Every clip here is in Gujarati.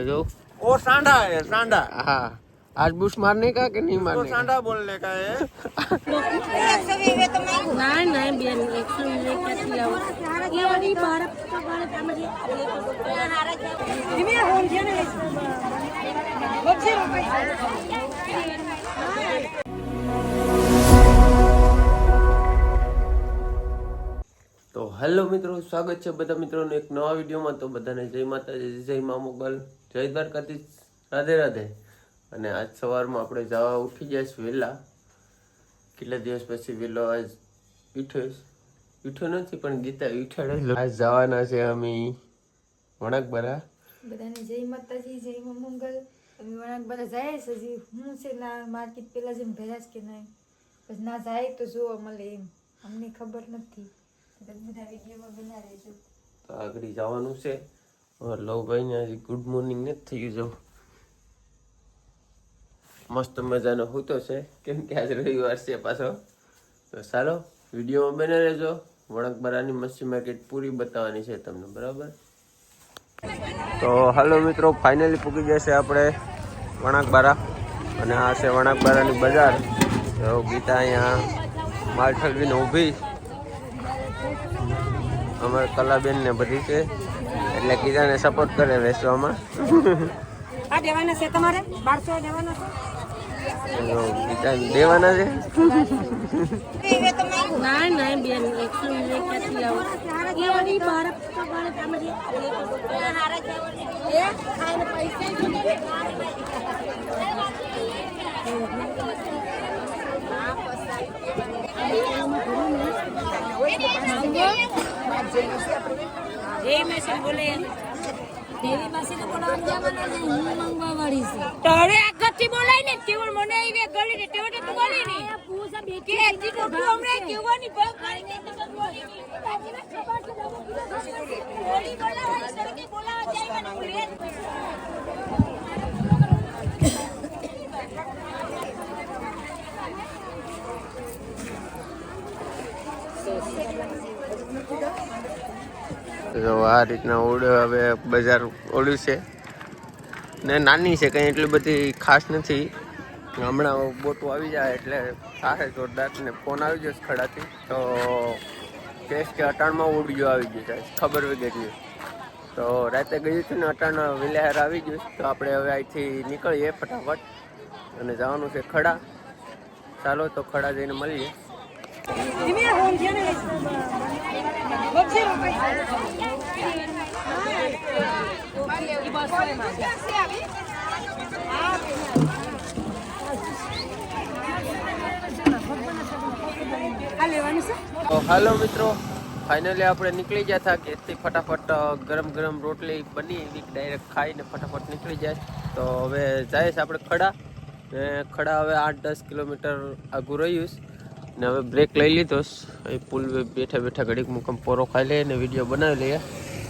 जो वो सांडा है सांडा। हाँ आज बुश मारने का कि नहीं तो मारने का? सांडा बोलने का है। नहीं बेन 120 कैसी आओ ये वाली भारत का भारत हमारी इमे होन છે ને બક્ષી રૂપિયા તો હેલો મિત્રો, સ્વાગત છે બધા મિત્રોને એક નવા વિડીયોમાં। તો બધાને જય માતાજી, જય મા મોગલ, જય દ્વારકાધીશ, રાધે રાધે। અને આજ સવારમાં આપણે જવા ઉઠી ગયા છીએ વહેલા। કેટલા દિવસ પછી વહેલો આજ ઉઠ્યો નથી, પણ ગીતા ઉઠાડે। આજ જવાના છે અમે વણાકબરા। બધાને જય માતાજી, જય મા મંગલ। અમે વણાકબરા જાય છે હજી હું છે ના માર્કેટ પેલા જેમ ભેરા કે નહીં, પછી ના જાય તો જોવા મળે એમ અમને ખબર નથી। બધા વિડીયોમાં બના રહેજો। તો આગળ જવાનું છે। લવભાઈને હજી ગુડ મોર્નિંગ નથી થયું। જો મસ્ત મજાનો હોતો છે, કેમ કે આજ રવિવાર છે પાછો। તો ચાલો વિડીયોમાં બને રહેજો। વણાકબરાની મચ્છી માર્કેટ પૂરી બતાવવાની છે તમને, બરાબર? તો હાલો મિત્રો, ફાઇનલી પૂકી જશે આપણે વણાકબરા। અને આ છે વણાકબરાની બજાર। તો ગીતા અહીંયા માલ ઠલવીને ઊભી, અમારે કલાબેન ને બધી છે, એટલે ગીતાને સપોર્ટ કરે વેચવામાં। આ દેવાના છે તમારે 1200 દેવાના છે ગીતાને દેવાના છે। नहीं बेन 120 कैसी आओ ये वाली भारत का भारत हमारी ये खाने पैसे એ મેસેજ બોલે દેવી માસી તો બોલાવવા જવાના છે, હું માંગવા વાળી છે તારે આગળથી બોલાય ને કેવળ મને આવી ગળી ને તેવડે તું બોલી ને પૂછા બે કે જી તો તું હમણે કેવાની ભાગ મારી ને તો બોલી ની તાજીને ખબર છે બોલી બોલાવા છે કે બોલાવા જાય મને બોલે। તો આ રીતના હવે બજાર ઓળ્યું છે ને, નાની છે, કંઈ એટલી બધી ખાસ નથી। હમણાં બોટો આવી જાય એટલે થાય જોરદાર। ને ફોન આવી જશે ખડાથી, તો કેસ કે અટાણમાં ઉડિયો આવી ગયો છે, ખબર વગેરે। તો રાતે ગયું હતું ને અટાણ વિલેહાર આવી ગયું। તો આપણે હવે અહીંથી નીકળીએ ફટાફટ અને જવાનું છે ખડા। ચાલો તો ખડા જઈને મળીએ। ઇમે હોન છે ને બક્ષી રૂપિયા તો હાલો મિત્રો, ફાઇનલી આપણે નીકળી ગયા હતા કેસથી ફટાફટ ગરમ ગરમ રોટલી બની ડાયરેક્ટ ખાઈને ફટાફટ નીકળી જાય। તો હવે જાય છે આપણે ખડા ને ખડા હવે 8-10 કિલોમીટર આગું રહ્યું ને હવે બ્રેક લઈ લીધો। એ પુલ બેઠા બેઠા ઘડીક મુકમ પોરો ખાઈ લઈએ ને વિડીયો બનાવી લઈએ।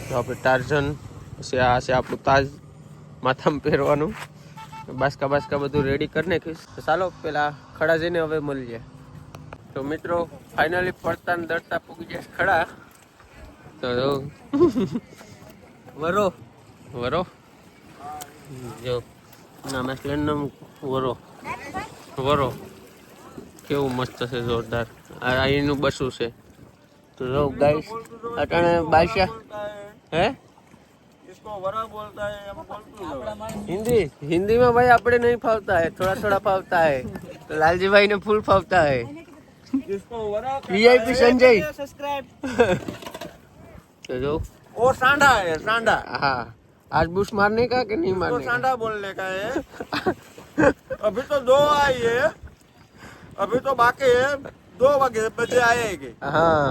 તો આપણે ટાર્ઝન છે, આ છે આપણું તાજ માથામાં પહેરવાનું, બાસકા બધું રેડી કરી નાખીશ। તો ચાલો પેલા ખડા જઈને હવે મળીએ। તો મિત્રો ફાઇનલી પડતા ને દરતા પૂગી જાય ખડા। તો વરો જો ના સ્પ્લેન્ડર વરો કેવું મસ્ત છે, જોરદાર। આ એનું બસું છે। તો જો ગાઈસ અટાણે બાદશાહ હે इसको वरा बोलता है, हम बोलते हिंदी में भाई अपने नहीं फावता है, थोड़ा फावता है। तो लालजी भाई ने फुल फावता है। इसको वरा वीआईपी संजय सब्सक्राइब। तो जो वो सांडा है सांडा। हाँ आज बुश मारने का कि नहीं तो मारने का? सांडा बोलने का है। अभी तो 2 आई है, अभी तो बाकी है, 2 बजे आएगी। हाँ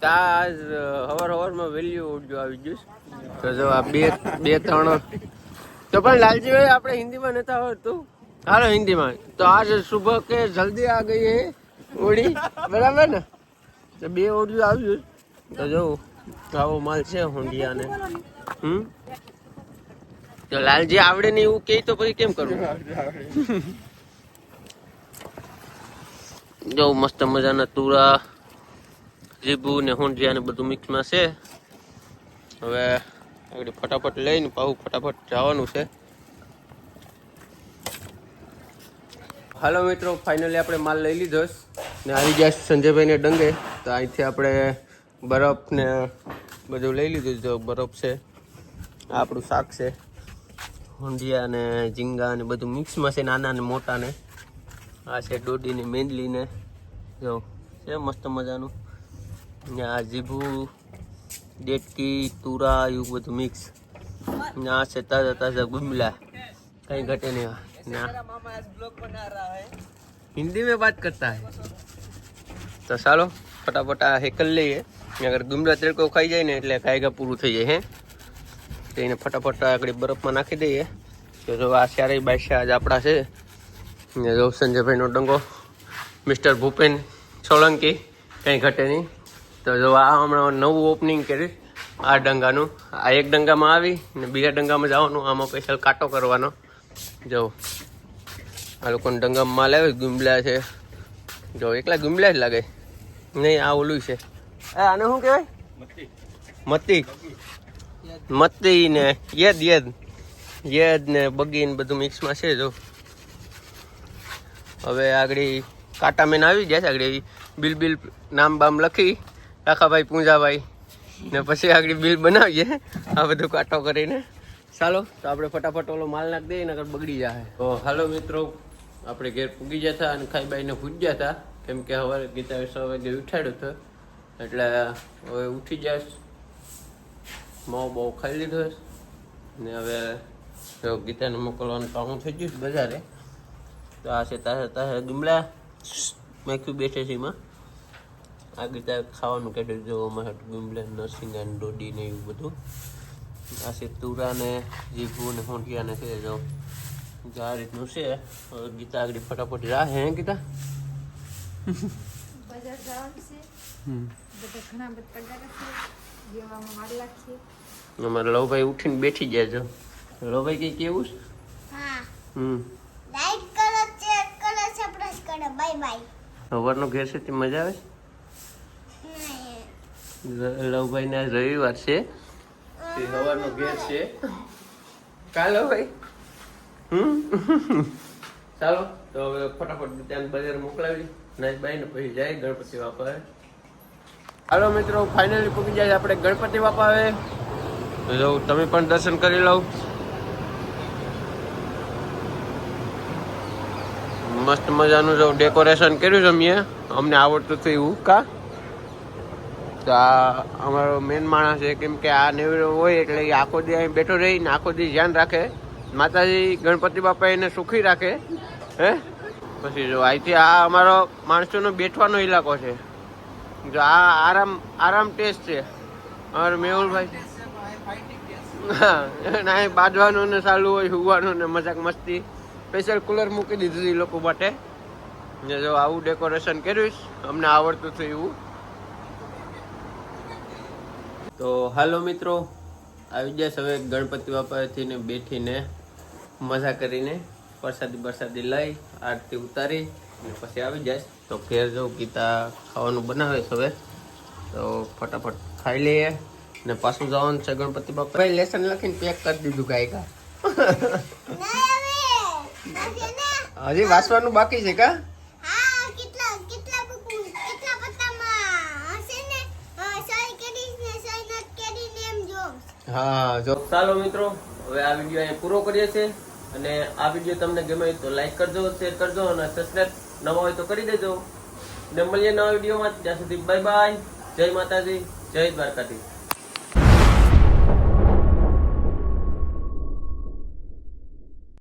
આજ હવારમાં વેલ્યુ ઉડજો આવી ગયું। તો જો આ બે ત્રણ તો પણ લાલજીભાઈ આપણે હિન્દીમાં નતા આવડતું, હાલો હિન્દીમાં। તો આજ સુબહ કે જલ્દી આ ગઈ હે ઉડી, બરાબર ને? તો 2 ઓડિયો આવ્યું। તો જો આવો માલ છે હોંડિયાને। તો લાલજી આવડે ને એવું કે તો પછી કેમ કરવું? જો મસ્ત મજાના તુરા જીબુ ને હોંડિયા ને બધું મિક્સમાં છે। હવે આગળ ફટાફટ લઈને પાછું ફટાફટ જવાનું છે. હાલો મિત્રો, ફાઇનલી આપણે માલ લઈ લીધો ને આવી ગયા સંજયભાઈને ડંગે. તો અહીંથી આપણે બરફ ને બધું લઈ લીધું. જો બરફ છે, આ આપણું શાક છે, ઊંધિયા ને ઝીંગા ને બધું મિક્સમાં છે, નાના ને મોટા ને. આ છે ડોડી ને મેંદલી ને જો છે મસ્ત મજાનું. ને આ જીભું, દેટકી, તુરા એવું બધું મિક્સ. ને આ છે તાજા તાજા ગુમલા, कहीं घटे नहीं. मामा आज ब्लॉग बना रहा है, हिंदी में बात करता है. तो ચાલો ફટાફટ આ હેકલ લઈએ. અગર ગુમલા તડકો ખાઈ જાય ને એટલે ખાઈગા પૂરું થઈ જાય. તો એને ફટાફટ આગળ બરફમાં નાખી દઈએ. તો જો આ ચારેય બાદશાહ આજ આપણા છે. ને જો સંજયભાઈનો ડંગો, મિસ્ટર ભૂપેન સોલંકી, કંઈ ઘટે નહીં. તો જો આ હમણાં નવું ઓપનિંગ કર્યું આ ડંગાનું. આ એક ડંગામાં આવી ને બીજા ડંગામાં જવાનું. આમાં સ્પેશિયલ કાંટો કરવાનો. જો આ લોકોને ડંગામાં માલ આવે, ગુમલા છે. જો એકલા ગુમલા જ લાગે નહીં, આ ઓલું છે. આને શું કહેવાય? મતી. મતી ને યદ ને બગી ને બધું મિક્સમાં છે. જો હવે આગળ કાંટા મેન આવી ગયા છે. આગળ બિલ નામ બામ લખી કાકાભાઈ પૂંજાભાઈ ને પછી આગળ બિલ બનાવીએ આ બધું કાંટો કરીને. ચાલો તો આપણે ફટાફટ ઓલો માલ નાખ દઈએ, નકર બગડી જાય. તો હાલો મિત્રો, આપણે ઘેર પૂગી ગયા હતા અને ખાઈ બાઈને પૂજ ગયા હતા. કેમ કે હવે ગીતા 6 વાગે ઉઠાડ્યો હતો એટલે હવે ઉઠી જાય. માવો બહુ ખાઈ લીધો ને હવે જો ગીતાને મોકલવાનું કામ થઈ ગયું બજારે. તો આ છે તાજા ગુમલા મેખ્યું બેઠે છે. એમાં આ ગીતા ખાવાનું કાઢ્યું. જો અમારે ગુમલા, નરસિંગા ને ડોડી ને એવું બધું. આ છે તુરા ને જીભું ને હોંઠિયા ને છે. જો આ રીતનું છે. હવે ગીતા આગળ ફટાફટ જા. હે ગીતા બજાર જવાનું છે, બધા ઘણા બધા પગાર છે, જેવામાં વાર લાગશે. અમારા લવભાઈ ઉઠીને બેઠી જાય. જો લવભાઈ કઈ કેવું છે? હા, લાઈક કરો, શેર કરો, સબસ્ક્રાઇબ કરો. Bye bye. સવારનો ઘેર છે તે મજા આવે. લવભાઈ ને આજ રવિવાર છે, તે સવારનો ઘેર છે. કાલો ભાઈ ચાલો તો હવે ફટાફટ ત્યાં બજાર મોકલાવી નાઈબાઈ ને પછી જાય ગણપતિ બાપા. હાલો મિત્રો, ફાઇનલી પૂકી જાય આપણે ગણપતિ બાપા આવે. તો તમે પણ દર્શન કરી લો. મસ્ત મજાનું જો ડેકોરેશન કર્યું છે મેં, અમને આવડતું હતું એવું. કા તો આ અમારો મેન માણસ છે. કેમ કે આ નેવડો હોય એટલે એ આખો દી અહીં બેઠો રહી ને આખો દી ધ્યાન રાખે. માતાજી ગણપતિ બાપા એને સુખી રાખે. હે પછી જો અહીંથી આ અમારો માણસોનો બેઠવાનો ઇલાકો છે. જો આ આરામ ટેસ્ટ છે અમારો મેહુલભાઈ. હા, અહીં બાંધવાનું ને ચાલુ હોય, સુવાનું ને મજાક મસ્તી. સ્પેશિયલ કુલર મૂકી દીધું એ લોકો માટે. ને જો આવું ડેકોરેશન કર્યું અમને આવડતું હતું એવું. તો હાલો મિત્રો, આવી જશે હવે ગણપતિ બાપાથી ને બેઠીને મજા કરીને પ્રસાદી લઈ આરતી ઉતારી ને પછી આવી જાય. તો ઘેર જો ગીતા ખાવાનું બનાવે છે હવે. તો ફટાફટ ખાઈ લઈએ ને પાછું જવાનું છે ગણપતિ બાપા. ભાઈ લેસન લખીને પેક કરી દીધું ગાયકા. હજી વાંચવાનું બાકી છે કા? હા જો ચાલો મિત્રો, હવે આ વિડીયો અહીંયા પૂરો કરીએ છીએ. અને આ વિડીયો તમને ગમે તો લાઈક કરજો, શેર કરજો અને સબસ્ક્રાઇબ નવા હોય તો કરી દેજો. ને મળીએ નવા વિડીયોમાં. ત્યાં સુધી બાય બાય. જય માતાજી, જય દ્વારકાધીશ.